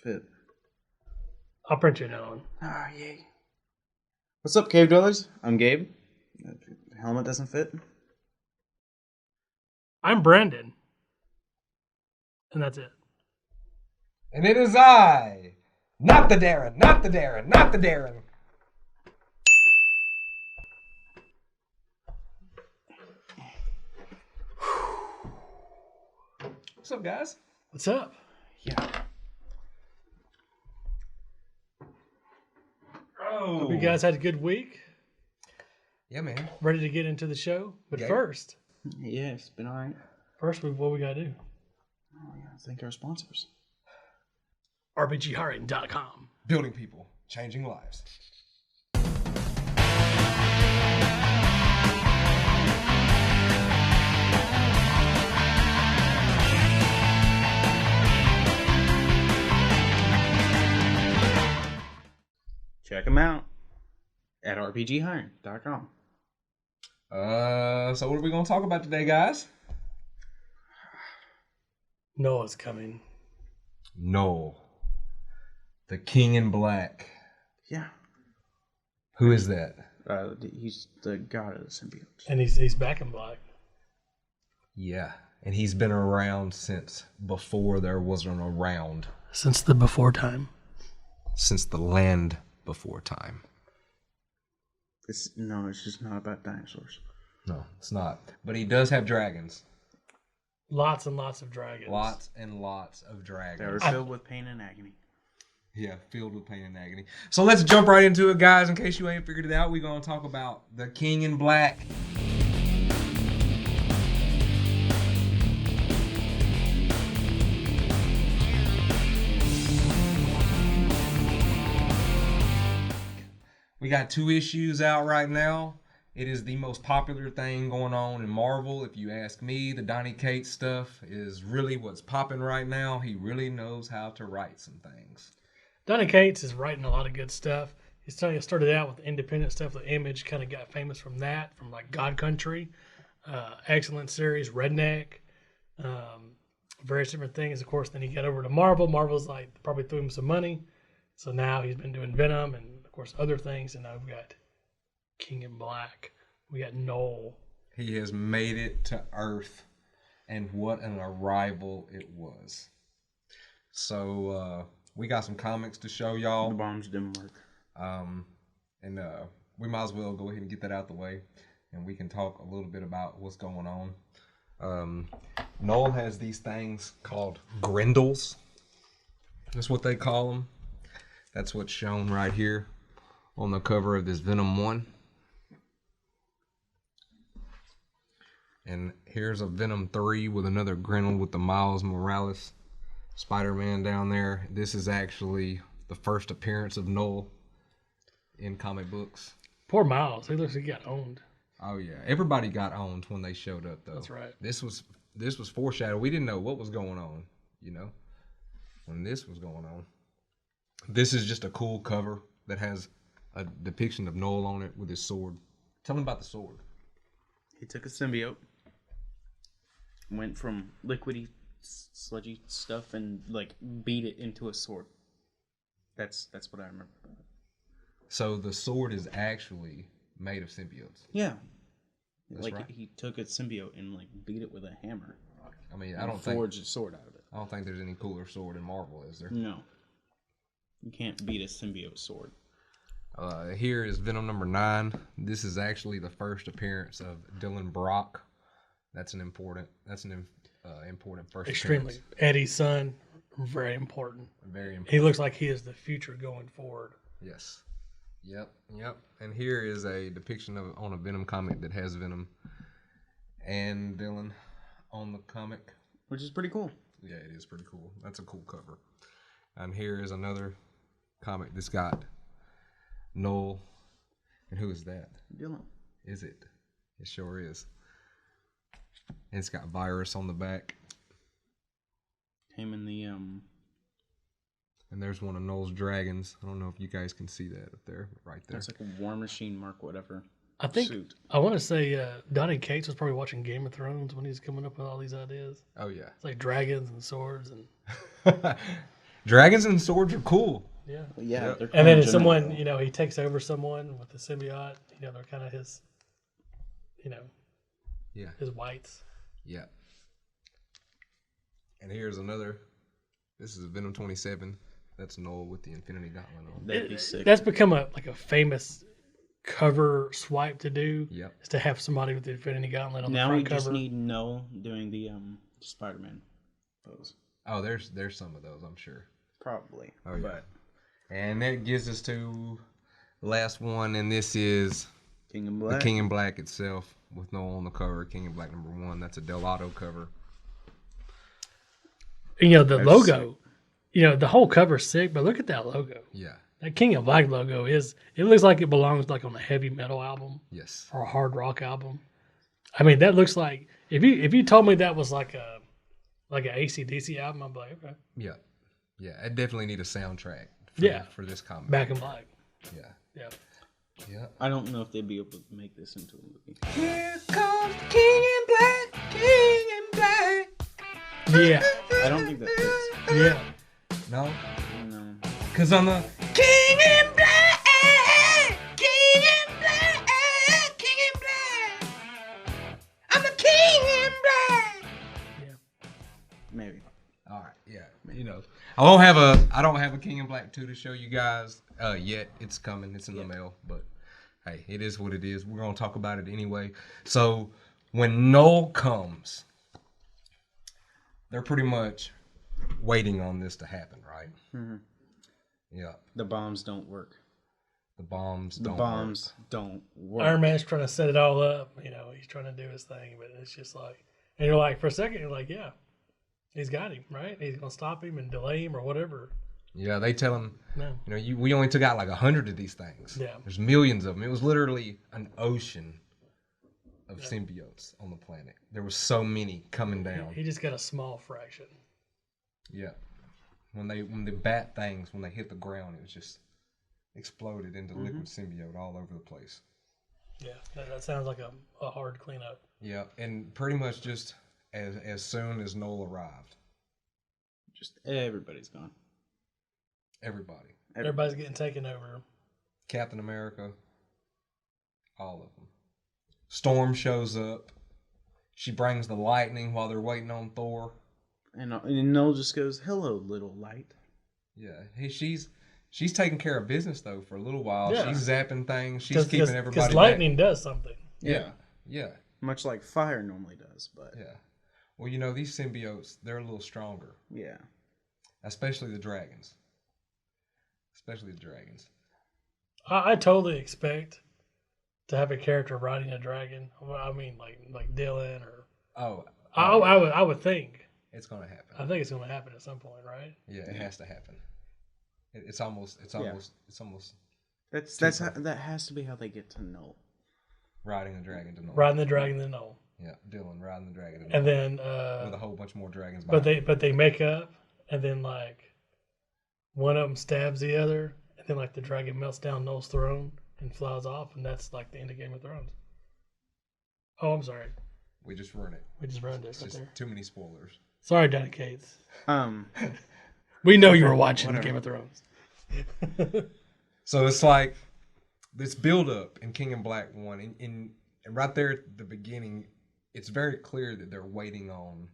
fit. I'll print you another one. Ah, yay. What's up, Cave Dwellers? I'm Gabe. The helmet doesn't fit. I'm Brandon. And that's it. And it is I, not the Darren, not the Darren, not the Darren. What's up, guys? What's up? Yeah. Oh, Hope you guys had a good week. Yeah, man. Ready to get into the show. But Yeah. first, Yeah, it's been alright. what we got to do? Oh, we gotta thank our sponsors. RPGhiring.com. Building people, changing lives. Check them out at rpghiring.com. So what are we going to talk about today, guys? Noah's coming. Null. The King in Black. Yeah. Who is that? He's the god of the symbiotes. And he's back in black. Yeah. And he's been around since before there was an around. Since the before time. Since the land before time. It's just not about dinosaurs. No, it's not. But he does have dragons. Lots and lots of dragons. Lots and lots of dragons. They were filled with pain and agony. Yeah, filled with pain and agony. So let's jump right into it, guys. In case you ain't figured it out, we're going to talk about the King in Black. We got 2 issues out right now. It is the most popular thing going on in Marvel. If you ask me, the Donny Cates stuff is really what's popping right now. He really knows how to write some things. Donny Cates is writing a lot of good stuff. He started out with independent stuff. The Image kind of got famous from that, from like God Country, excellent series, Redneck, various different things. Of course, then he got over to Marvel. Marvel's like probably threw him some money, so now he's been doing Venom and of course other things. And now we've got King in Black. We got Null. He has made it to Earth, and what an arrival it was. So we got some comics to show y'all. The bombs didn't work. And we might as well go ahead and get that out the way, and we can talk a little bit about what's going on. Null has these things called grindles. That's what they call them. That's what's shown right here on the cover of this Venom 1. And here's a Venom 3 with another grindle with the Miles Morales Spider-Man down there. This is actually the first appearance of Null in comic books. Poor Miles. He looks like he got owned. Oh yeah, everybody got owned when they showed up though. That's right. This was foreshadowed. We didn't know what was going on, when this was going on. This is just a cool cover that has a depiction of Null on it with his sword. Tell me about the sword. He took a symbiote, went from liquidy, sludgy stuff, and like beat it into a sword. That's what I remember. So the sword is actually made of symbiotes. Yeah, That's like right. he took a symbiote and like beat it with a hammer. I mean, And forged a sword out of it. I don't think there's any cooler sword in Marvel, is there? No, you can't beat a symbiote sword. Here is Venom number 9. This is actually the first appearance of Dylan Brock. That's an important first Extremely. appearance. Eddie's son, very important. Very important. He looks like he is the future going forward. Yes. Yep. And here is a depiction on a Venom comic that has Venom and Dylan on the comic. Which is pretty cool. Yeah, it is pretty cool. That's a cool cover. And here is another comic that's got Null. And who is that? Dylan. Is it? It sure is. And it's got Virus on the back. Him and the And there's one of Null's dragons. I don't know if you guys can see that up there, right there. That's like a War Machine Mark whatever. I think Suit. I want to say Donny Cates was probably watching Game of Thrones when he's coming up with all these ideas. Oh yeah. It's like dragons and swords and Dragons and swords are cool. Yeah. Well, yeah. Yep. They're And then kinda if someone, general. you know, he takes over someone with the symbiote, you know, they're kind of his, you know, Yeah. his whites. Yeah. And here's another. This is Venom 27. That's Null with the Infinity Gauntlet on. That'd be sick. That's become a famous cover swipe to do. Yep. Is to have somebody with the Infinity Gauntlet on Now the we front just cover. need Null doing the Spider-Man pose. Oh, there's some of those, I'm sure. Probably. Oh, yeah. But And that gives us to the last one, and this is King in the Black. King in Black itself with Null on the cover. King in Black #1. That's a Delato cover. You know, the That's logo. You know, the whole cover's sick, but look at that logo. Yeah. That King of Black logo it looks like it belongs like on a heavy metal album Yes. or a hard rock album. I mean, that looks like if you told me that was like an AC/DC album, I'd be like, okay, Yeah. Yeah. I definitely need a soundtrack for this comic. Back in Black. Yeah. Yeah. Yeah. I don't know if they'd be able to make this into a movie. Here comes King in Black, King in Black. Yeah. I don't think that fits. Yeah. No? No. Because on the King in Black, King in Black, King in Black. I'm a King in Black. Yeah. Maybe. All right, yeah. You know, I don't have a King in Black 2 to show you guys yet. It's coming. It's in the mail, but hey, it is what it is. We're going to talk about it anyway. So, when Null comes, they're pretty much waiting on this to happen, right? Mm-hmm. Yeah. The bombs don't work. The bombs The don't bombs don't work. Iron Man's trying to set it all up. You know, he's trying to do his thing, but it's just like, and you're like, for a second, you're like, yeah, he's got him, right? He's going to stop him and delay him or whatever. Yeah, they tell him, No. you know, we only took out like 100 of these things. Yeah. There's millions of them. It was literally an ocean of symbiotes on the planet. There were so many coming down. He just got a small fraction. Yeah. When the bat things, when they hit the ground, it was just exploded into liquid symbiote all over the place. Yeah, that sounds like a hard cleanup. Yeah, and pretty much just as soon as Null arrived, Just everybody's gone. everybody, Everybody's getting taken over. Captain America, all of them. Storm shows up. She brings the lightning while they're waiting on Thor. And Null just goes, "Hello, little light." Yeah, hey, she's taking care of business though for a little while. Yeah. She's zapping things. She's keeping everybody because back. lightning does something. Yeah, yeah, Much like fire normally does, but yeah. Well, you know, these symbiotes, they're a little stronger, yeah. especially the dragons. Especially the dragons. I totally expect to have a character riding a dragon. Well, I mean, like Dylan or Oh, I would think. it's gonna happen. I think it's going to happen at some point, right? Yeah, it has to happen. It's almost That's that has to be how they get to Null. riding a dragon to Null. Riding the dragon, then no. Yeah, Dylan riding the dragon to Null. And then, with a whole bunch more dragons. but behind they make up, and then like one of them stabs the other, and then like the dragon melts down Noel's throne and flies off, and that's like the end of Game of Thrones. Oh, I'm sorry, we just ruined it. we just ruined it It's right just there. too many spoilers. Sorry, Donny Cates. We know you were watching whatever. Game of Thrones. So it's like this build up in King in Black 1, and right there at the beginning, it's very clear that they're waiting on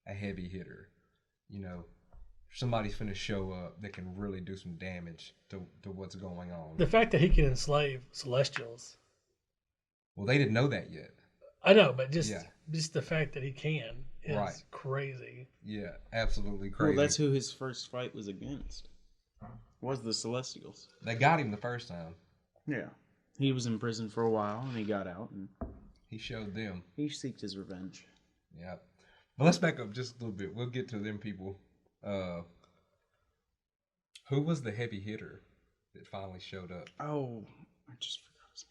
a heavy hitter. You know, somebody's finna show up that can really do some damage to what's going on. The fact that he can enslave Celestials, Well, they didn't know that yet. I know, but just Yeah. the fact that he can is Right. crazy. Yeah, absolutely crazy. Well, that's who his first fight was against. Was the Celestials. They got him the first time. Yeah. He was in prison for a while, and he got out, and He showed them. he seeked his revenge. Yeah. But let's back up just a little bit. We'll get to them people. Who was the heavy hitter that finally showed up? Oh, I just forgot his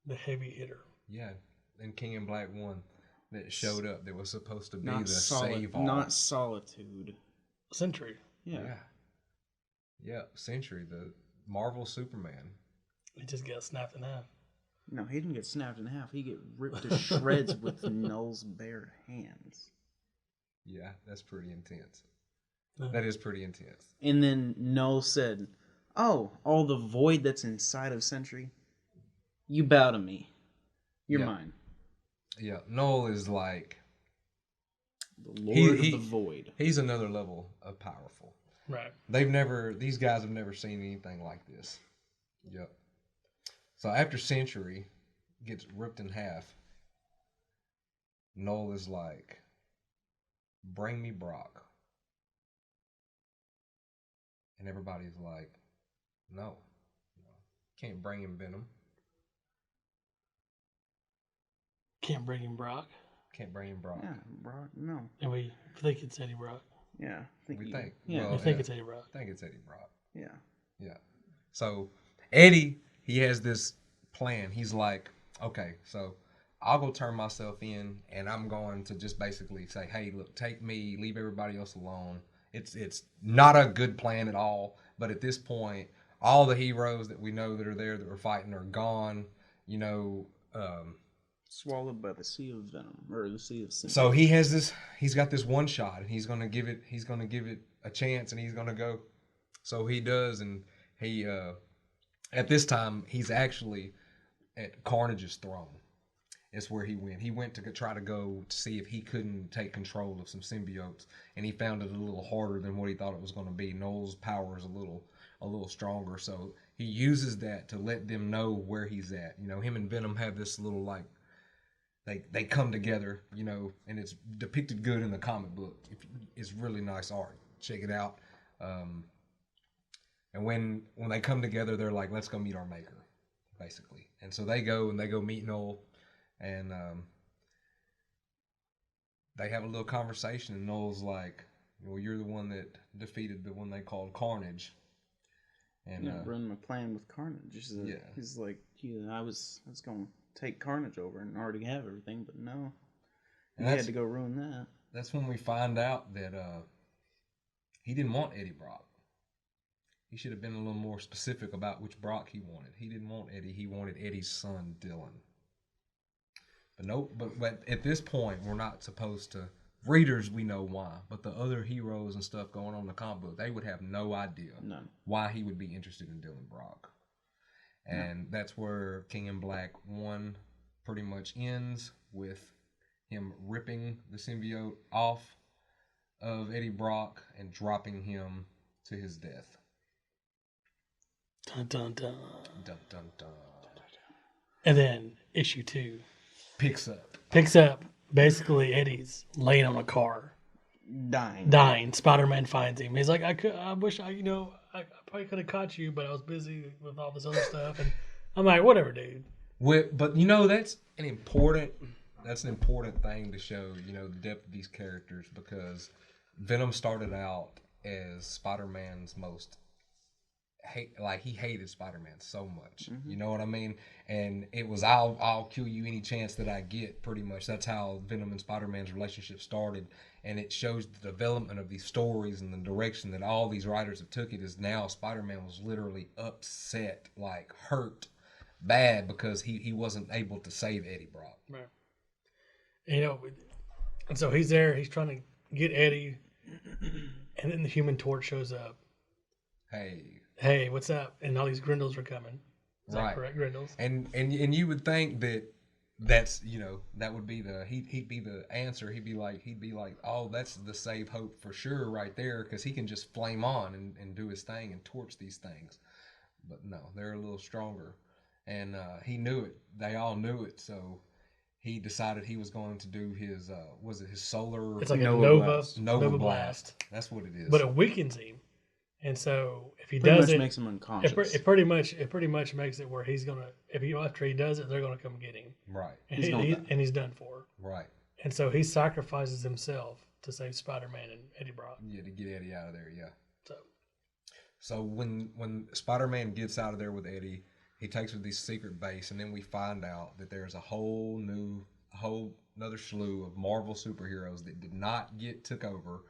The heavy hitter. Yeah, in King in Black 1 that showed up that was supposed to be name. the save all. Not Solitude. Sentry. Yeah. Yeah. Yeah, Sentry, the Marvel Superman. He just got snapped in half. No, he didn't get snapped in half. He get ripped to shreds with Null's bare hands. Yeah, that's pretty intense. That is pretty intense. And then Null said, "Oh, all the void that's inside of Sentry, you bow to me. You're mine." Yeah, Null is like the Lord of the Void. He's another level of powerful. Right. These guys have never seen anything like this. Yep. So after Century gets ripped in half, Null is like, "Bring me Brock." And everybody's like, no, can't bring him Venom. Can't bring him Brock. Can't bring him Brock. Yeah, Brock, no. And we think it's Eddie Brock. Yeah. We think. Yeah, well, we think it's Eddie Brock. I think it's Eddie Brock. Yeah. Yeah. So Eddie, he has this plan. He's like, okay, so I'll go turn myself in, and I'm going to just basically say, hey, look, take me, leave everybody else alone. It's not a good plan at all. But at this point, all the heroes that we know that are there that were fighting are gone. You know. Swallowed by the Sea of Venom, or the Sea of Sin. So he's got this one shot, and he's gonna give it a chance, and he's gonna go. So he does, and he at this time he's actually at Carnage's throne. It's where he went. He went to try to go to see if he couldn't take control of some symbiotes, and he found it a little harder than what he thought it was going to be. Null's power is a little stronger, so he uses that to let them know where he's at. You know, him and Venom have this little like. They come together, you know, and it's depicted good in the comic book. It's really nice art. Check it out. And when they come together, they're like, let's go meet our maker, basically. And so they go meet Null, and they have a little conversation. And Null's like, well, you're the one that defeated the one they called Carnage. And run my plan with Carnage. He's like, I was going to take Carnage over and already have everything, but no, he had to go ruin that. That's when we find out that he didn't want Eddie Brock. He should have been a little more specific about which Brock he wanted. He didn't want Eddie. He wanted Eddie's son, Dylan. But no, but at this point, we're not supposed to. Readers, we know why, but the other heroes and stuff going on in the comic book, they would have no idea why he would be interested in Dylan Brock. And that's where King in Black 1 pretty much ends, with him ripping the symbiote off of Eddie Brock and dropping him to his death. Dun dun dun. Dun dun dun. And then issue 2 picks up. Basically, Eddie's laying on a car, dying. Spider-Man finds him. He's like, I wish I probably could have caught you, but I was busy with all this other stuff. And I'm like, whatever, dude. But you know, that's an important thing to show, you know, the depth of these characters, because Venom started out as Spider-Man's most he hated Spider-Man so much. Mm-hmm. You know what I mean? And it was I'll kill you any chance that I get, pretty much. That's how Venom and Spider-Man's relationship started. And it shows the development of these stories and the direction that all these writers have took it, is now Spider-Man was literally upset, like hurt bad, because he wasn't able to save Eddie Brock. Right. And, you know, and so he's there, he's trying to get Eddie, and then the Human Torch shows up. Hey, what's up? And all these Grindles are coming. Is that correct, Grindles? And you would think that's, you know, that would be he'd be the answer. He'd be like, oh, that's the save hope for sure right there, because he can just flame on and do his thing and torch these things. But no, they're a little stronger. And he knew it. They all knew it. So he decided he was going to do his, his solar... It's like Nova Blast. That's what it is. But it weakens him. And so if he pretty does much makes him unconscious. It pretty much makes it where he's gonna, after he does it, they're gonna come get him. Right. And he's done for. Right. And so he sacrifices himself to save Spider-Man and Eddie Brock. Yeah, to get Eddie out of there. Yeah. So when Spider-Man gets out of there with Eddie, he takes her to this secret base, and then we find out that there's a whole another slew of Marvel superheroes that did not get took over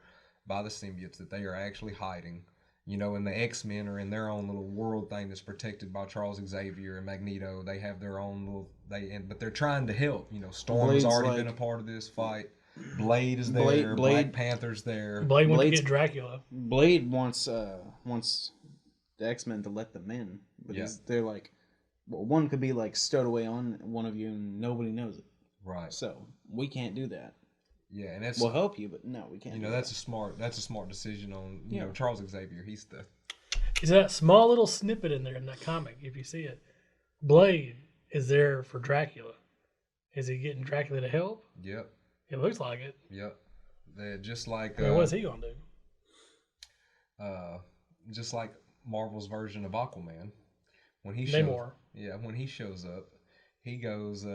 by the symbiotes, that they are actually hiding. You know, and the X-Men are in their own little world thing that's protected by Charles Xavier and Magneto. They have their own little but they're trying to help. You know, Storm has already been a part of this fight. Blade is there. Black Panther's there. Blade wants to get Dracula. Blade wants the X-Men to let them in, but they're like, well, one could be like stowed away on one of you and nobody knows it. Right. So we can't do that. Yeah, and we'll help you, but no, we can't. You know, that's a smart decision on you know Charles Xavier. He's that small little snippet in there in that comic. If you see it, Blade is there for Dracula. Is he getting Dracula to help? Yep. It looks like it. Yep. They're just like. What's he gonna do? Just like Marvel's version of Aquaman, when he when he shows up, he goes.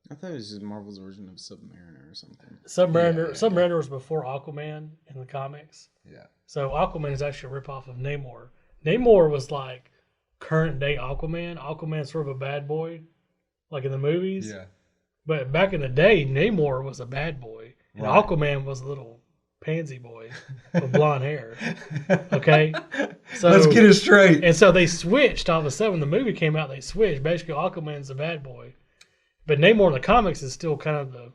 I thought it was just Marvel's version of Submariner or something. Submariner was before Aquaman in the comics. Yeah. So Aquaman is actually a ripoff of Namor. Namor was like current day Aquaman. Aquaman's sort of a bad boy, like in the movies. Yeah. But back in the day, Namor was a bad boy, and Aquaman was a little pansy boy with blonde hair. Okay, so let's get it straight. And so they switched all of a sudden. When the movie came out, they switched. Basically, Aquaman's the bad boy. But Namor in the comics is still kind of the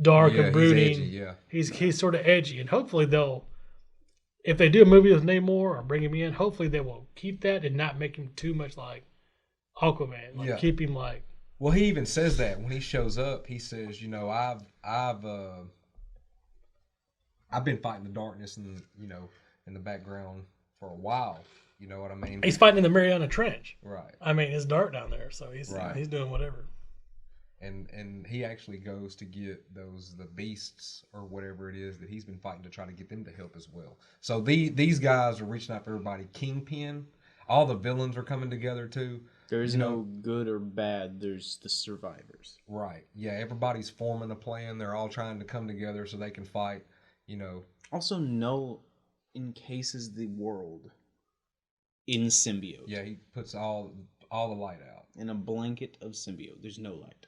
dark and brooding. He's edgy, He's sort of edgy, and hopefully they'll, if they do a movie with Namor or bring him in, hopefully they will keep that and not make him too much like Aquaman. Keep him like. Well, he even says that when he shows up. He says, you know, I've been fighting the darkness in the background for a while. You know what I mean? He's fighting in the Mariana Trench. Right. I mean, it's dark down there, so he's doing whatever. And he actually goes to get the beasts or whatever it is that he's been fighting to try to get them to help as well. So these guys are reaching out for everybody. Kingpin, all the villains are coming together too. There's no good or bad. There's the survivors. Right. Yeah. Everybody's forming a plan. They're all trying to come together so they can fight. You know. Also, Null encases the world in symbiote. Yeah, he puts all the light out in a blanket of symbiote. There's no light.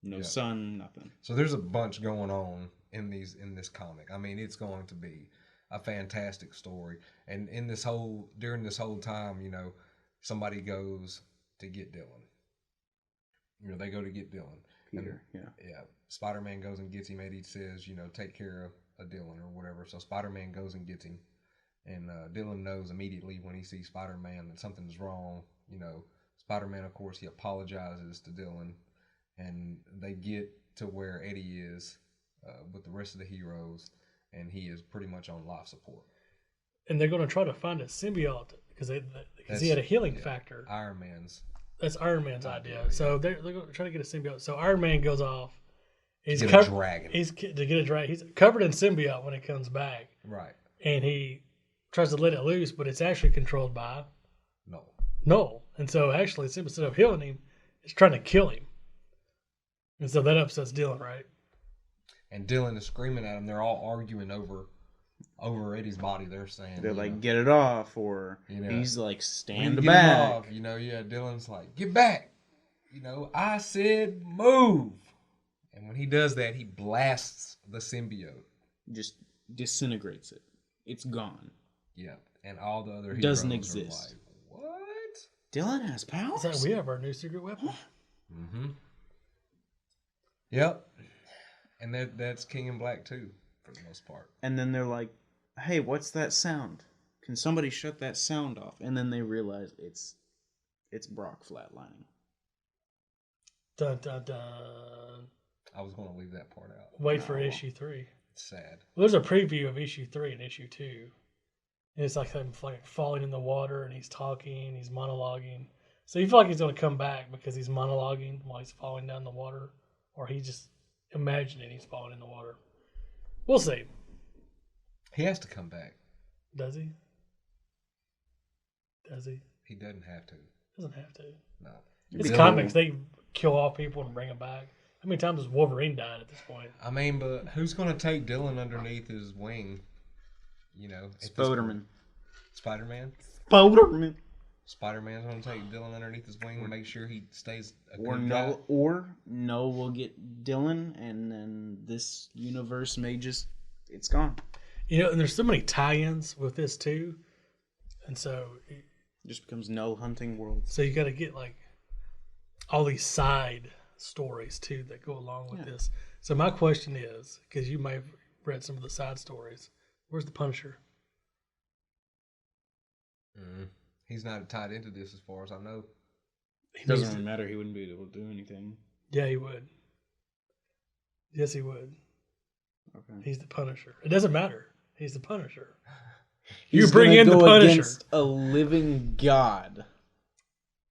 No sun, nothing. So there's a bunch going on in this comic. I mean, it's going to be a fantastic story. And during this whole time, you know, somebody goes to get Dylan. You know, they go to get Dylan. Peter, yeah. Spider-Man goes and gets him, and he says, you know, take care of Dylan or whatever. So Spider-Man goes and gets him, and Dylan knows immediately when he sees Spider-Man that something's wrong. You know, Spider-Man, of course, he apologizes to Dylan. And they get to where Eddie is with the rest of the heroes, and he is pretty much on life support. And they're going to try to find a symbiote because he had a healing factor. That's Iron Man's idea. Yeah. So they're going to try to get a symbiote. So Iron Man goes off. He's a dragon. He's covered in symbiote when he comes back. Right. And he tries to let it loose, but it's actually controlled by Null. And so actually, instead of healing him, it's trying to kill him. And so that upsets Dylan, right? And Dylan is screaming at him. They're all arguing over Eddie's body. They're saying they're like, "Get it off," or he's like, "Stand back." You know, Dylan's like, "Get back." You know, I said move. And when he does that, he blasts the symbiote. Just disintegrates it. It's gone. Yeah, and all the other heroes doesn't exist. Are like, what? Dylan has powers. Is that we have our new secret weapon? Mm-hmm. Yep. And that's King in Black too, for the most part. And then they're like, hey, what's that sound? Can somebody shut that sound off? And then they realize it's Brock flatlining. Dun dun dun. I was going to leave that part out. Wait for issue 3. It's sad. Well, there's a preview of issue 3 and issue 2. And it's like him falling in the water and he's talking, he's monologuing. So you feel like he's going to come back because he's monologuing while he's falling down the water. Or he's just imagining he's falling in the water. We'll see. He has to come back. Does he? He doesn't have to. Doesn't have to. No. It's comics. They kill off people and bring them back. How many times has Wolverine died at this point? I mean, but who's going to take Dylan underneath his wing? You know, Spider-Man. Spider-Man? Spider-Man's going to take Dylan underneath his wing and make sure he stays a good guy. Or Null will get Dylan, and then this universe may it's gone. You know, and there's so many tie-ins with this too, and so it just becomes Null hunting world. So you got to get like all these side stories too that go along with this. So my question is, because you may have read some of the side stories, where's the Punisher? He's not tied into this as far as I know. It doesn't really matter. He wouldn't be able to do anything. Yeah, he would. Yes, he would. Okay. He's the Punisher. It doesn't matter. He's the Punisher. You bring in the Punisher against a living god.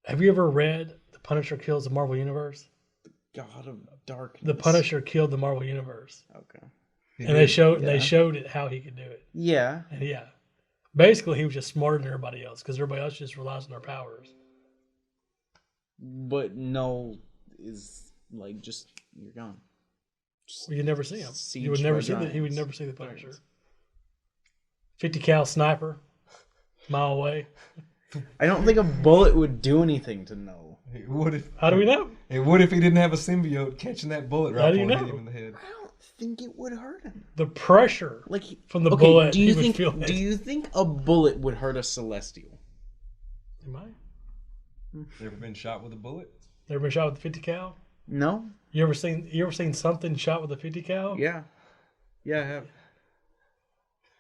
Have you ever read The Punisher Kills the Marvel Universe? The God of Darkness. The Punisher killed the Marvel Universe. Okay. And they showed it how he could do it. Yeah. And yeah. Basically, he was just smarter than everybody else because everybody else just relies on their powers. But Null is like just you're gone. Well, you'd never see him. You would never see he would never see the Punisher. 50 cal sniper, mile away. I don't think a bullet would do anything to Null. It would if. How do we know? It would if he didn't have a symbiote catching that bullet right before it hit him in the head. I don't think it would hurt him. The pressure from the bullet. Do you think a bullet would hurt a Celestial? It might. Ever been shot with a bullet? Ever been shot with a 50 cal? No. You ever seen something shot with a 50 cal? Yeah. Yeah, I have.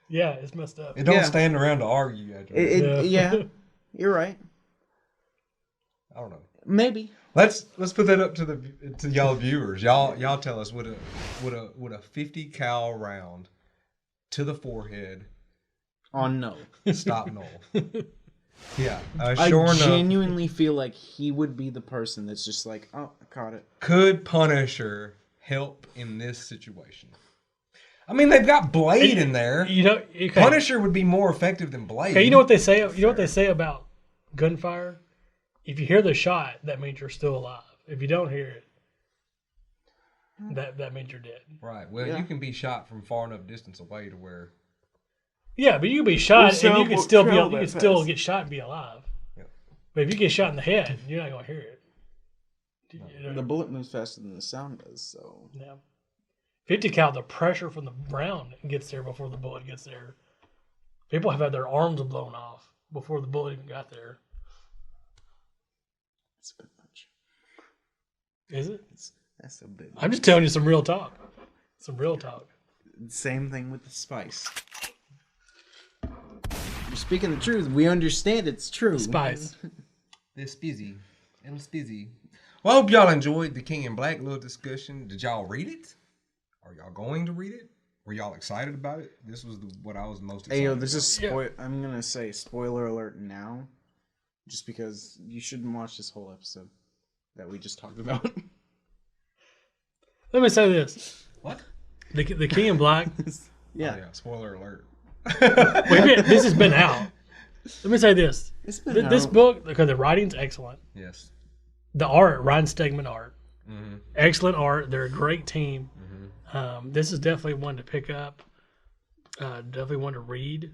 Yeah, it's messed up. It don't stand around to argue. Yeah, you're right. I don't know. Maybe. Let's put that up to y'all viewers. Y'all tell us would a 50 cal round to the forehead on Null stop Null? Yeah, I genuinely feel like he would be the person that's just like, oh, I caught it. Could Punisher help in this situation? I mean, they've got Blade in there. Punisher would be more effective than Blade. Okay, you know what they say? You know what they say about gunfire? If you hear the shot, that means you're still alive. If you don't hear it, that means you're dead. Right. Well, you can be shot from far enough distance away to where. Yeah, but you can be shot and you can still get shot and be alive. Yeah. But if you get shot in the head, you're not gonna hear it. The bullet moves faster than the sound does, so. Yeah. 50 cal, the pressure from the round gets there before the bullet gets there. People have had their arms blown off before the bullet even got there. That's a bit much. Is it? That's a bit much. I'm just telling you some real talk. Some real talk. Same thing with the spice. You're speaking the truth. We understand it's true. The spice. The spizzy. El spizzy. Well, I hope y'all enjoyed the King in Black little discussion. Did y'all read it? Are y'all going to read it? Were y'all excited about it? This was what I was most excited about. This is I'm going to say spoiler alert now. Just because you shouldn't watch this whole episode that we just talked about. Let me say this. What? The King in Black. Yeah. Oh, yeah. Spoiler alert. Wait, this has been out. Let me say this. This book, because the writing's excellent. Yes. The art, Ryan Stegman art. Mm-hmm. Excellent art. They're a great team. Mm-hmm. This is definitely one to pick up. Definitely one to read.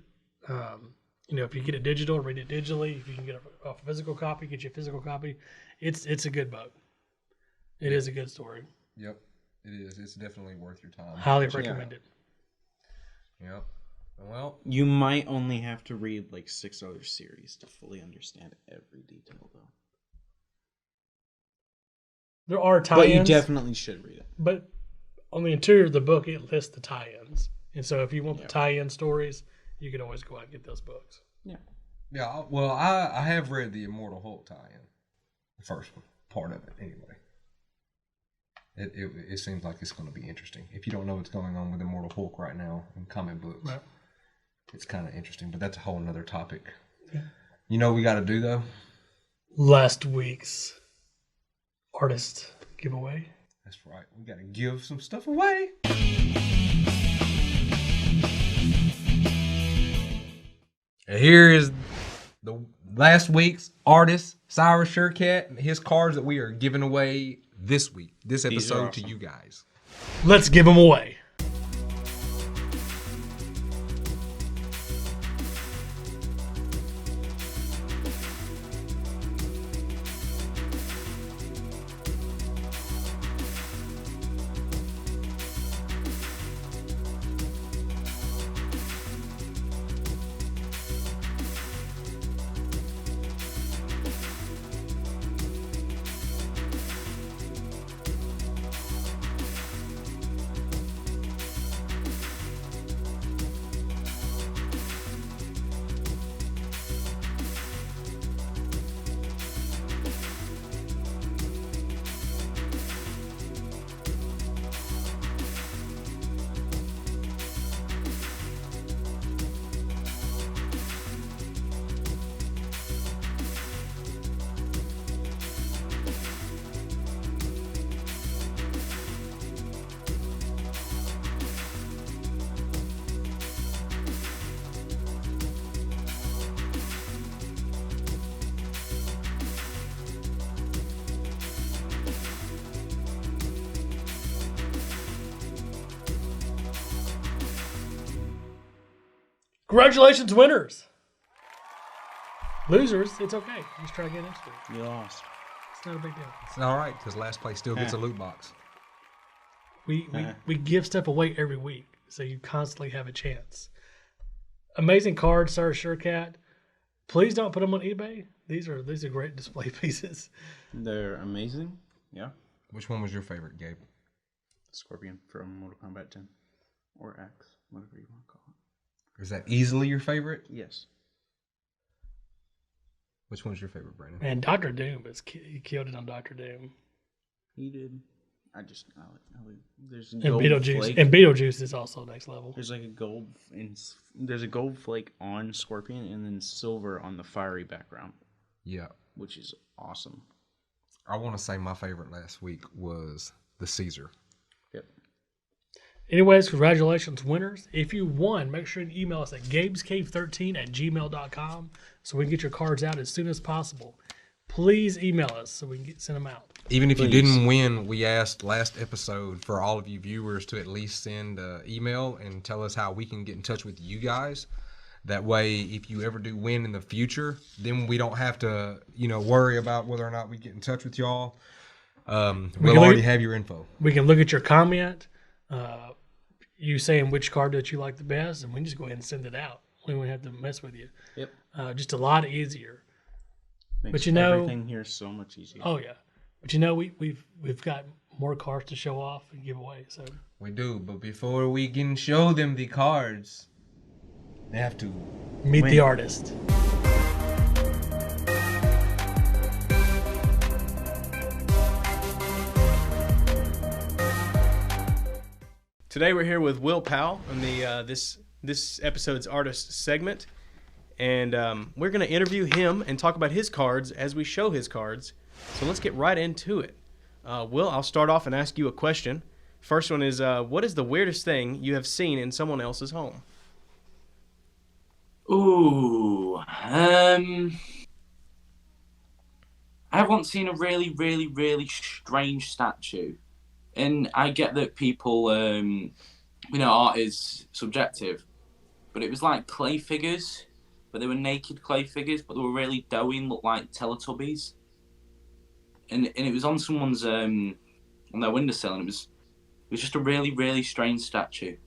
If you get it digital, read it digitally. If you can get a physical copy, get you a physical copy. It's a good book. It is a good story. Yep, it is. It's definitely worth your time. Highly recommend it. Yep. Well, you might only have to read like 6 other series to fully understand every detail, though. There are tie-ins. But you definitely should read it. But on the interior of the book, it lists the tie-ins. And so if you want the tie-in stories, you can always go out and get those books. Yeah. Yeah, well, I have read the Immortal Hulk tie-in. The first one. Part of it, anyway. It seems like it's going to be interesting. If you don't know what's going on with Immortal Hulk right now in comic books, it's kind of interesting. But that's a whole nother topic. Yeah. You know what we got to do, though? Last week's artist giveaway. That's right. We got to give some stuff away. And here is the last week's artist, Cyrus Surecat, and his cards that we are giving away this week, this episode to you guys. Let's give them away. Congratulations, winners. Losers, it's okay. Just try again next week. You lost. It's not a big deal. It's all right because last place still gets a loot box. We give stuff away every week, so you constantly have a chance. Amazing cards, Sir Surecat. Please don't put them on eBay. These are great display pieces. They're amazing. Yeah. Which one was your favorite, Gabe? Scorpion from Mortal Kombat 10. Or X, whatever you want to call it. Is that easily your favorite? Yes. Which one's your favorite, Brandon? Man, Dr. Doom, he killed it on Dr. Doom. He did. I like there's And gold Beetlejuice. flake. And Beetlejuice is also next level. There's like there's a gold flake on Scorpion and then silver on the fiery background. Yeah. Which is awesome. I want to say my favorite last week was the Caesar. Yep. Anyways, congratulations, winners. If you won, make sure to email us at gabescave13@gmail.com so we can get your cards out as soon as possible. Please email us so we can send them out. Even if you didn't win, we asked last episode for all of you viewers to at least send an email and tell us how we can get in touch with you guys. That way, if you ever do win in the future, then we don't have to, worry about whether or not we get in touch with y'all. We'll already have your info. We can look at your comment, you saying which card that you like the best, and we can just go ahead and send it out. We won't have to mess with you. Yep. Just a lot easier. Makes but everything here so much easier. Oh yeah. But we've got more cards to show off and give away. So we do, but before we can show them the cards, they have to meet the artist. Today we're here with Will Powell on the this episode's artist segment, and we're going to interview him and talk about his cards as we show his cards. So let's get right into it. Will, I'll start off and ask you a question. First one is, what is the weirdest thing you have seen in someone else's home? Ooh, I have once seen a really, really, really strange statue. And I get that people, art is subjective. But it was like clay figures, but they were naked clay figures, but they were really doughy and looked like Teletubbies. And it was on someone's, on their windowsill, and it was just a really, really strange statue.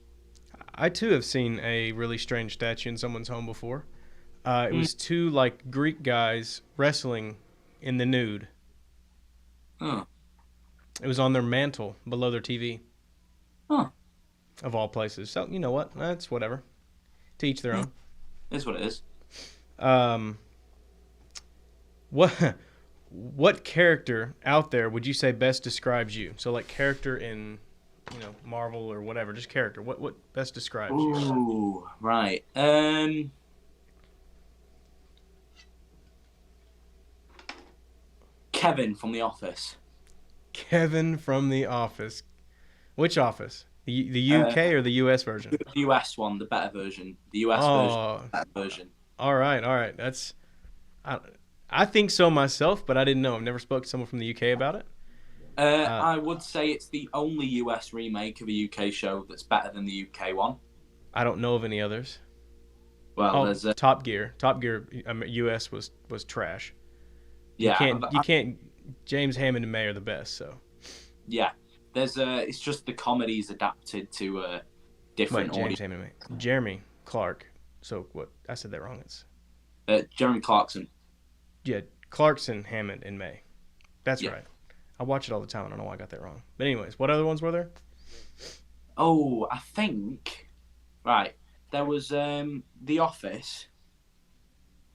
I too have seen a really strange statue in someone's home before. It was two like Greek guys wrestling in the nude. Huh. It was on their mantle below their TV. Huh. Of all places. So you know what? That's whatever. To each their own. It is what it is. What character out there would you say best describes you? So like character in, Marvel or whatever, just character. What best describes you? Ooh, right. Kevin from The Office. Kevin from The Office. Which office? The UK or the US version? The US one, the better version. The US version, the better version. All right. I think so myself, but I didn't know. I've never spoke to someone from the UK about it. I would say it's the only US remake of a UK show that's better than the UK one. I don't know of any others. Well, there's Top Gear. Top Gear US was trash. Yeah, you can't. James Hammond and May are the best. So. Yeah, it's just the comedies adapted to a different audience. James Hammond and May. Jeremy Clark. So what? I said that wrong. It's Jeremy Clarkson. Yeah, Clarkson, Hammond, and May. That's right. I watch it all the time. I don't know why I got that wrong. But anyways, what other ones were there? Oh, I think... Right. There was The Office.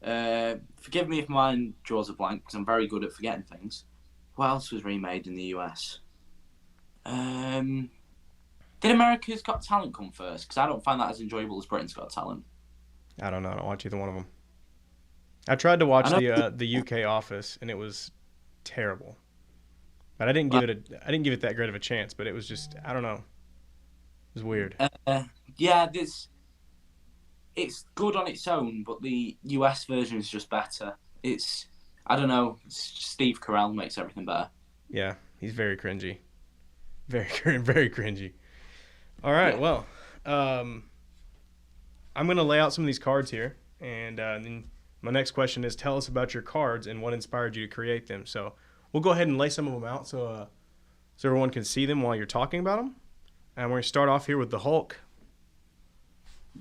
Forgive me if mine draws a blank, because I'm very good at forgetting things. What else was remade in the US? Did America's Got Talent come first? Because I don't find that as enjoyable as Britain's Got Talent. I don't know. I don't watch either one of them. I tried to watch the UK Office, and it was terrible. But I didn't give it that great of a chance. But it was just, I don't know. It was weird. Yeah, it's good on its own, but the US version is just better. I don't know. Steve Carell makes everything better. Yeah, he's very cringy. Very, very cringy. All right, well, I'm going to lay out some of these cards here, and then my next question is, tell us about your cards and what inspired you to create them. So we'll go ahead and lay some of them out so everyone can see them while you're talking about them. And we're going to start off here with the Hulk.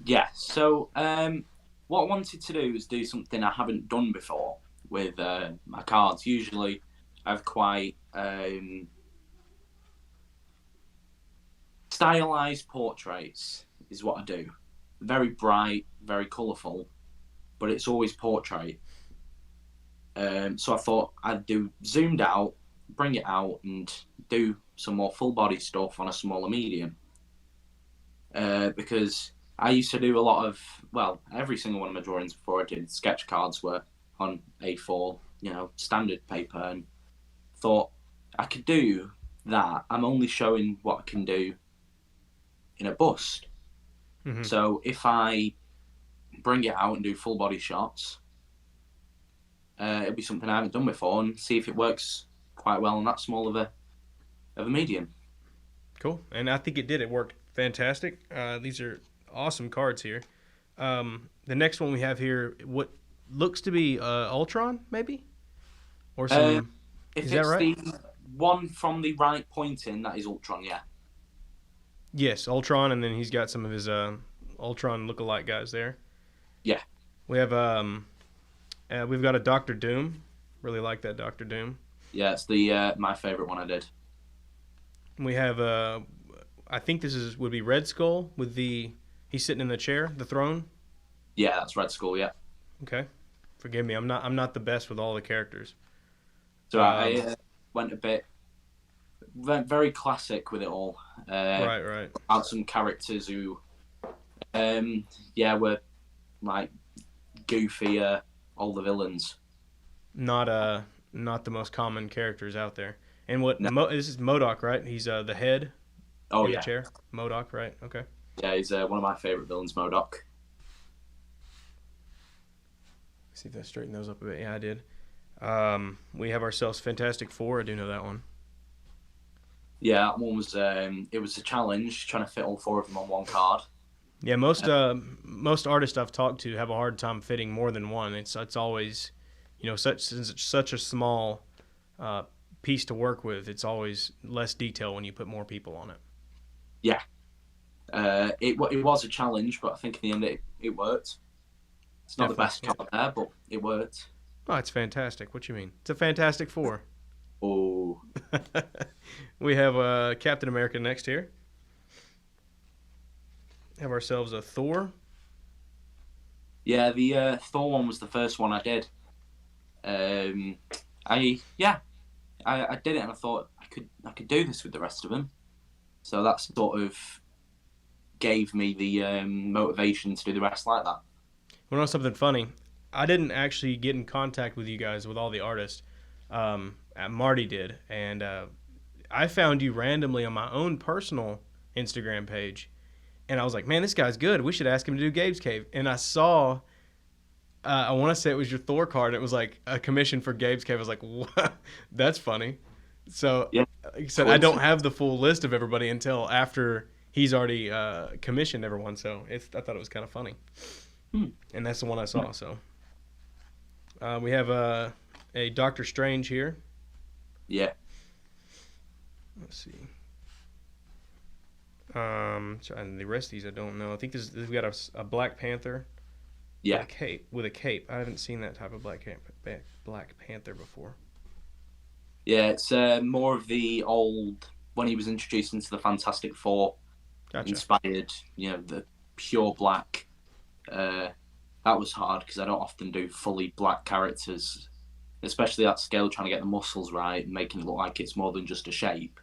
Yeah, so what I wanted to do is do something I haven't done before with my cards. Usually I have quite stylized portraits is what I do. Very bright, very colourful, but it's always portrait. So I thought I'd do zoomed out, bring it out, and do some more full body stuff on a smaller medium. Because I used to do a lot of, well, every single one of my drawings before I did sketch cards were on A4, standard paper, and thought I could do that. I'm only showing what I can do in a bust. Mm-hmm. So if I bring it out and do full body shots, it'll be something I haven't done before, and see if it works quite well on that small of a medium. Cool, and I think it did. It worked fantastic. These are awesome cards here. The next one we have here, what looks to be Ultron, maybe, or some. If is it's that right? The one from the right pointing, that is Ultron. Yeah. Yes, Ultron, and then he's got some of his Ultron lookalike guys there. Yeah. We have we've got a Doctor Doom. Really like that Doctor Doom. Yeah, it's the my favorite one I did. We have I think this would be Red Skull with he's sitting in the chair, the throne. Yeah, that's Red Skull. Yeah. Okay, forgive me. I'm not the best with all the characters. So I went very classic with it all. Right. Had some characters who, were like goofy, all the villains. Not the most common characters out there. And this is MODOK, right? He's the head. Oh, in the chair. MODOK, right? Okay. Yeah, he's one of my favorite villains, MODOK. See if I straighten those up a bit. Yeah, I did. We have ourselves Fantastic Four. I do know that one. Yeah, that one was it was a challenge trying to fit all four of them on one card. Yeah, most artists I've talked to have a hard time fitting more than one. It's always, since it's such a small piece to work with, it's always less detail when you put more people on it. Yeah, it was a challenge, but I think in the end it worked. It's not the best card there, but it worked. Oh, it's fantastic. What you mean? It's a Fantastic Four. Oh. We have Captain America next here. Have ourselves a Thor. Yeah, the Thor one was the first one I did. I did it and I thought I could do this with the rest of them. So that sort of gave me the motivation to do the rest like that. You know something funny? I didn't actually get in contact with you guys, with all the artists. Marty did, and I found you randomly on my own personal Instagram page, and I was like, man, this guy's good. We should ask him to do Gabe's Cave. And I saw, I want to say it was your Thor card. It was like a commission for Gabe's Cave. I was like, what? That's funny. So, yeah, like I said, I don't have the full list of everybody until after he's already commissioned everyone. So I thought it was kind of funny. And that's the one I saw. So we have a Doctor Strange here. Yeah. Let's see. And the rest of these I don't know. I think we got a Black Panther. Yeah. With a cape. I haven't seen that type of Black Panther before. Yeah, it's more of the old, when he was introduced into the Fantastic Four. Gotcha. Inspired, the pure black. That was hard because I don't often do fully black characters, especially at scale, trying to get the muscles right and making it look like it's more than just a shape.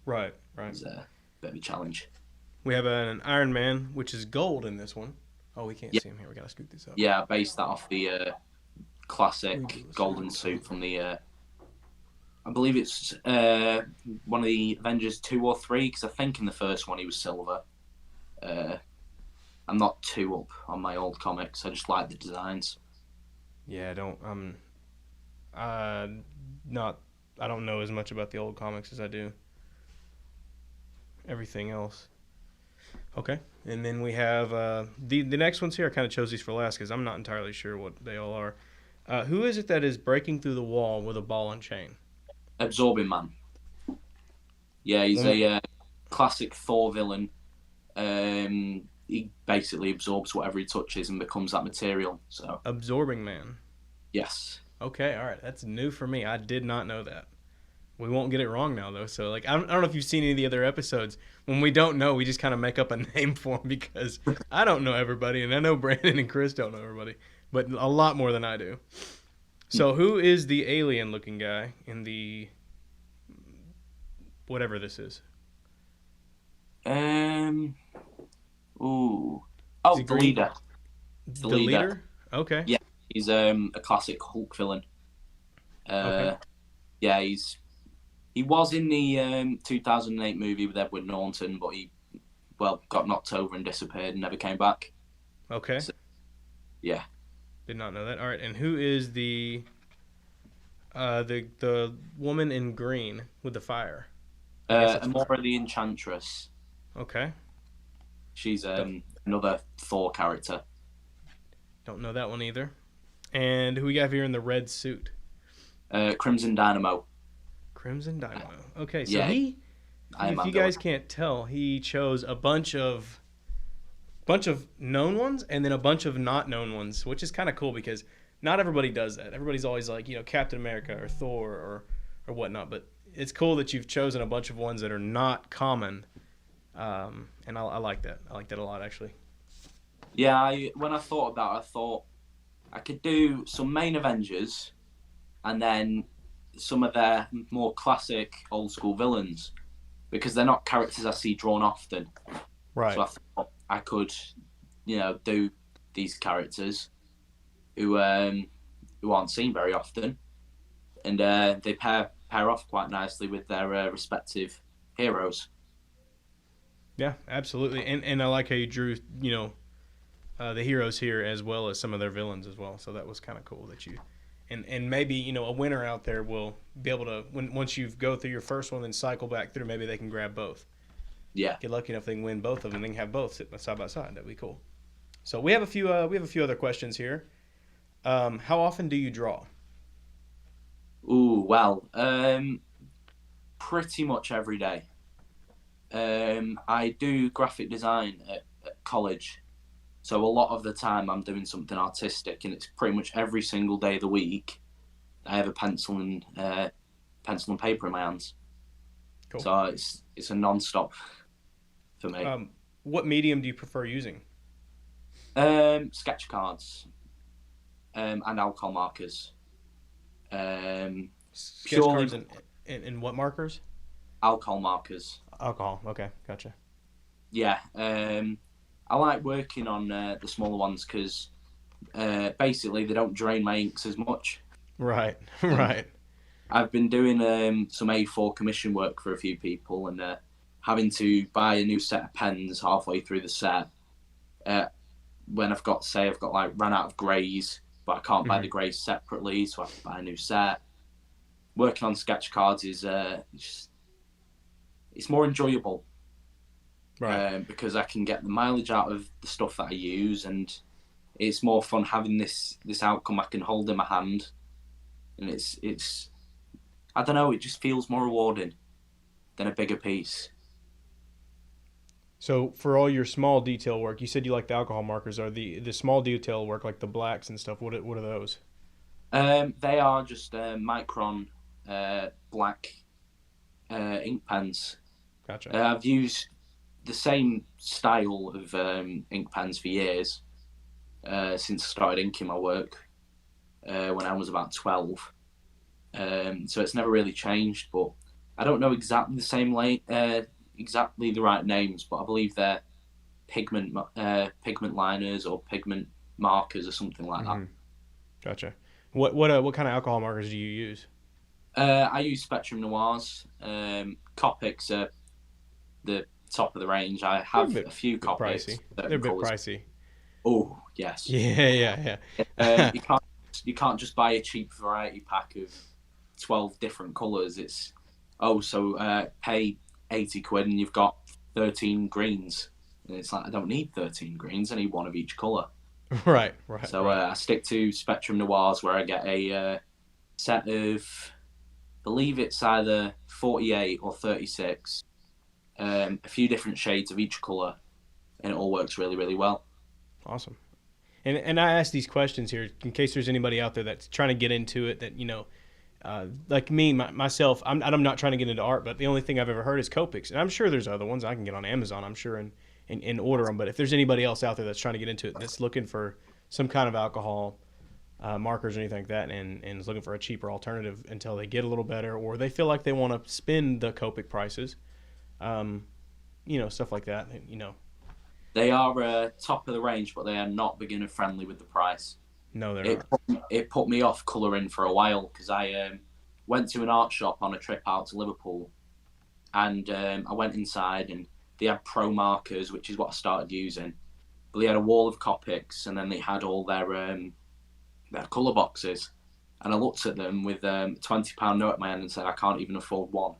Right. It's a bit of a challenge. We have an Iron Man, which is gold in this one. Oh, we can't see him here. We gotta scoot this up. Yeah, I based that off the classic golden suit from the. I believe it's one of the Avengers 2 or 3, because I think in the first one he was silver. I'm not too up on my old comics. I just like the designs. Yeah, I don't know as much about the old comics as I do everything else. Okay. And then we have the next ones here. I kind of chose these for last because I'm not entirely sure what they all are. Who is it that is breaking through the wall with a ball and chain? Absorbing Man. Yeah, he's a classic Thor villain. He basically absorbs whatever he touches and becomes that material. So Absorbing Man. Yes. Okay, all right. That's new for me. I did not know that. We won't get it wrong now, though. So, like, I don't know if you've seen any of the other episodes. When we don't know, we just kind of make up a name for him because I don't know everybody, and I know Brandon and Chris don't know everybody, but a lot more than I do. So, who is the alien-looking guy in the whatever this is? Ooh. Oh, the leader. The leader? Okay. Yeah, he's a classic Hulk villain. Okay. Yeah, he was in the 2008 movie with Edward Norton, but he got knocked over and disappeared and never came back. Okay. So, yeah. Did not know that. All right, and who is the woman in green with the fire? Amora the Enchantress. Okay. She's another Thor character. Don't know that one either. And who we got here in the red suit? Crimson Dynamo. Crimson Dynamo. Okay, so yeah, if you guys can't tell, he chose a bunch of known ones and then a bunch of not known ones, which is kind of cool because not everybody does that. Everybody's always like, Captain America or Thor or whatnot, but it's cool that you've chosen a bunch of ones that are not common, and I like that. I like that a lot, actually. Yeah, when I thought about it, I thought I could do some main Avengers and then some of their more classic old school villains because they're not characters I see drawn often. Right. So I thought I could, do these characters who aren't seen very often, and they pair off quite nicely with their respective heroes. Yeah, absolutely, and I like how you drew, the heroes here as well as some of their villains as well. So that was kind of cool that you, and maybe a winner out there will be able to once you go through your first one and cycle back through, maybe they can grab both. Yeah. Get lucky enough they can win both of them and they can have both sit side by side. That'd be cool. So we have a few other questions here. How often do you draw? Ooh, well, pretty much every day. I do graphic design at college, so a lot of the time I'm doing something artistic, and it's pretty much every single day of the week. I have a pencil and paper in my hands. Cool. So it's a non-stop for me. What medium do you prefer using? Sketch cards and alcohol markers. Sketch cards and what markers? Alcohol markers. Alcohol. Okay, gotcha. Yeah, I like working on the smaller ones because basically they don't drain my inks as much. Right, right. I've been doing some A4 commission work for a few people and having to buy a new set of pens halfway through the set. When I've got ran out of greys, but I can't buy the greys separately, so I have to buy a new set. Working on sketch cards is it's more enjoyable, right? Because I can get the mileage out of the stuff that I use, and it's more fun having this outcome I can hold in my hand, and it's I don't know, it just feels more rewarding than a bigger piece. So for all your small detail work, you said you like the alcohol markers. Are the small detail work like the blacks and stuff? What are those? They are just micron black ink pens. Gotcha. I've used the same style of ink pens for years since I started inking my work when I was about 12. So it's never really changed, but I don't know exactly the same exactly the right names, but I believe they're pigment liners or pigment markers or something like that. Gotcha. What kind of alcohol markers do you use? I use Spectrum Noirs. Copics are the top of the range. I have a few Copics. They're a bit pricey. Oh yes. Yeah. You can't just buy a cheap variety pack of 12 different colours. It's pay 80 quid and you've got 13 greens And it's like, I don't need 13 greens. I need one of each colour. Right. So I stick to Spectrum Noirs, where I get a set of, I believe it's either 48 or 36, a few different shades of each colour, and it all works really, really well. Awesome. And I ask these questions here in case there's anybody out there that's trying to get into it that, like me, myself, I'm not trying to get into art, but the only thing I've ever heard is Copics. And I'm sure there's other ones I can get on Amazon, I'm sure, and order them. But if there's anybody else out there that's trying to get into it, that's looking for some kind of alcohol markers or anything like that, and is looking for a cheaper alternative until they get a little better, or they feel like they want to spend the Copic prices, stuff like that, They are top of the range, but they are not beginner friendly with the price. No, they're not. It put me off colouring for a while, because I went to an art shop on a trip out to Liverpool, and I went inside and they had pro markers, which is what I started using. But they had a wall of Copics, and then they had all their colour boxes. And I looked at them with a £20 note at my hand and said, I can't even afford one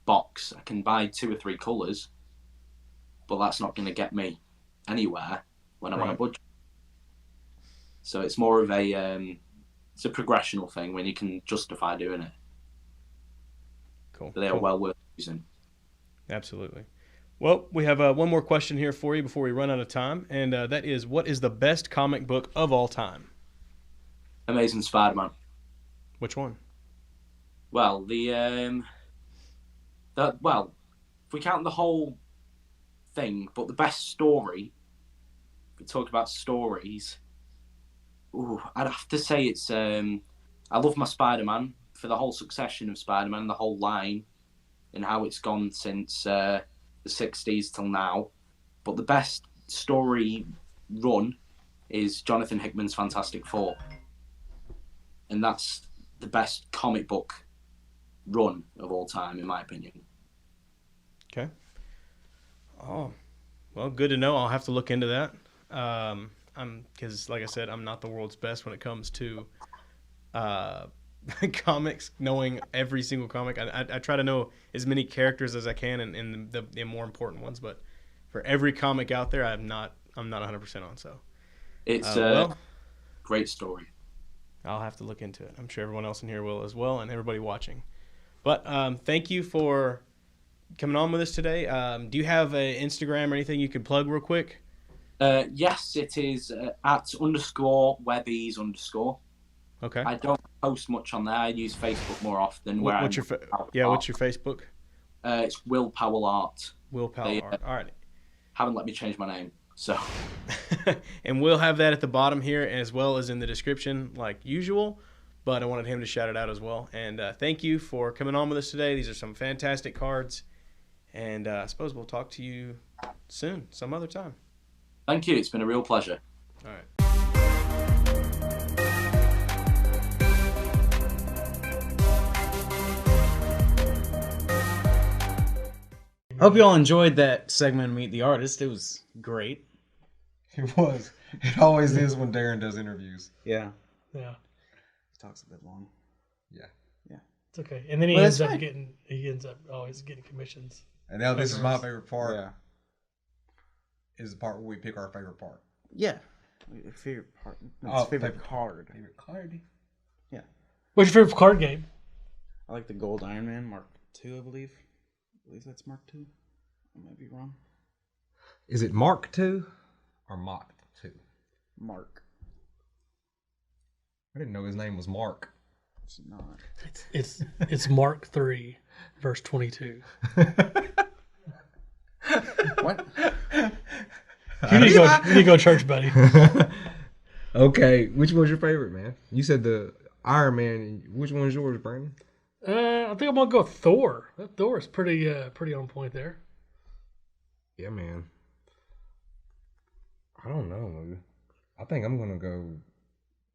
box. I can buy 2 or 3 colours, but that's not going to get me anywhere when I'm on a budget. So it's more of it's a progressional thing when you can justify doing it. Cool. So they are well worth using. Absolutely. Well, we have one more question here for you before we run out of time, and that is, what is the best comic book of all time? Amazing Spider-Man. Which one? Well, if we count the whole thing, but the best story, if we talk about stories, I'd have to say it's I love my Spider-Man for the whole succession of Spider-Man, the whole line, and how it's gone since the 60s till now. But the best story run is Jonathan Hickman's Fantastic Four, and that's the best comic book run of all time, in my opinion. Okay. Oh, well, good to know. I'll have to look into that. Because, like I said, I'm not the world's best when it comes to comics, knowing every single comic. I try to know as many characters as I can and the more important ones, but for every comic out there, I'm not 100% on. So it's a great story. I'll have to look into it. I'm sure everyone else in here will as well, and everybody watching. But thank you for coming on with us today. Do you have an Instagram or anything you could plug real quick? Yes, it is at @Webbies_. Okay. I don't post much on there. I use Facebook more often. What's your Facebook? It's Will Powell Art. Will Powell Art. All right. Haven't let me change my name, so. And we'll have that at the bottom here as well as in the description like usual, but I wanted him to shout it out as well. And thank you for coming on with us today. These are some fantastic cards, and I suppose we'll talk to you soon, some other time. Thank you. It's been a real pleasure. All right. Hope you all enjoyed that segment of Meet the Artist. It was great. It was. It always is when Darren does interviews. Yeah. Yeah. He talks a bit long. Yeah. Yeah. It's okay. And then he ends up always getting commissions. And now this is my favorite part. Yeah. Is the part where we pick our favorite part. Yeah. Favorite part. No, it's favorite card. Favorite card? Yeah. What's your favorite card game? I like the Gold Iron Man Mark II, I believe. I believe that's Mark II. I might be wrong. Is it Mark II or Mach II? Mark. I didn't know his name was Mark. It's not. It's Mark III, verse 22. What? You need to go to church, buddy. Okay, which one's your favorite, man? You said the Iron Man. Which one's yours, Brandon? I think I'm gonna go with Thor. That Thor is pretty on point there. Yeah, man. I don't know. I think I'm gonna go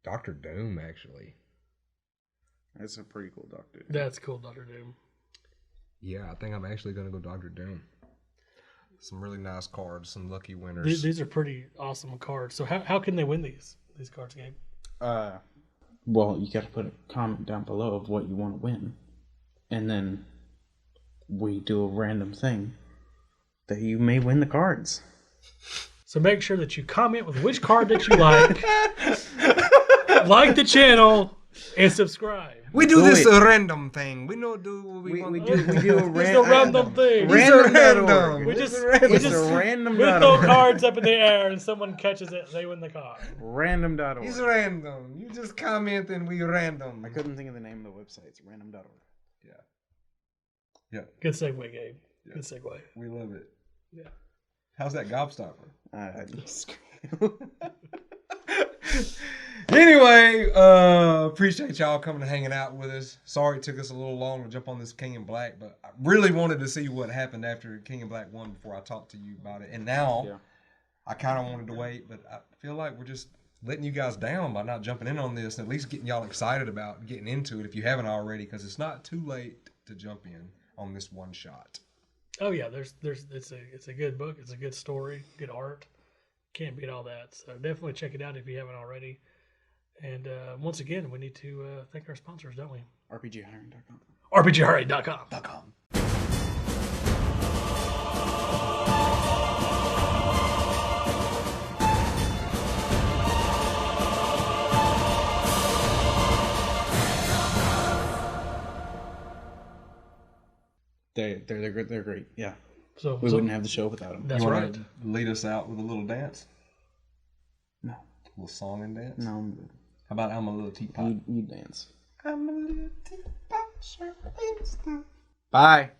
Dr. Doom, actually. That's a pretty cool Doctor Doom. That's cool, Dr. Doom. Yeah, I think I'm actually gonna go Dr. Doom. Some really nice cards, some lucky winners. These are pretty awesome cards. So how can they win these cards, Gabe? Well, you got to put a comment down below of what you want to win, and then we do a random thing that you may win the cards. So make sure that you comment with which card that you like the channel, and subscribe. We do this a random thing. We don't do what we want. We do a It's a random thing. Random. We just random. we throw cards up in the air and someone catches it, they win the card. Random.org. He's random. You just comment and we random. I couldn't think of the name of the website. It's random.org. Yeah. Good segue, Gabe. Yeah. Good segue. We love it. Yeah. How's that gobstopper? Anyway, appreciate y'all coming and hanging out with us. Sorry it took us a little long to jump on this King in Black, but I really wanted to see what happened after King in Black won before I talked to you about it. And now I kind of wanted to wait, but I feel like we're just letting you guys down by not jumping in on this and at least getting y'all excited about getting into it if you haven't already, because it's not too late to jump in on this one shot. Oh yeah, it's a good book. It's a good story, good art. Can't beat all that. So definitely check it out if you haven't already. And once again, we need to thank our sponsors, don't we? RPGhiring.com. RPGhiring.com. They're great. Yeah. So we wouldn't have the show without them. That's you right. To lead us out with a little dance? No. A little song and dance? No, I'm good. How about I'm a little teapot? You dance. I'm a little teapot. Bye.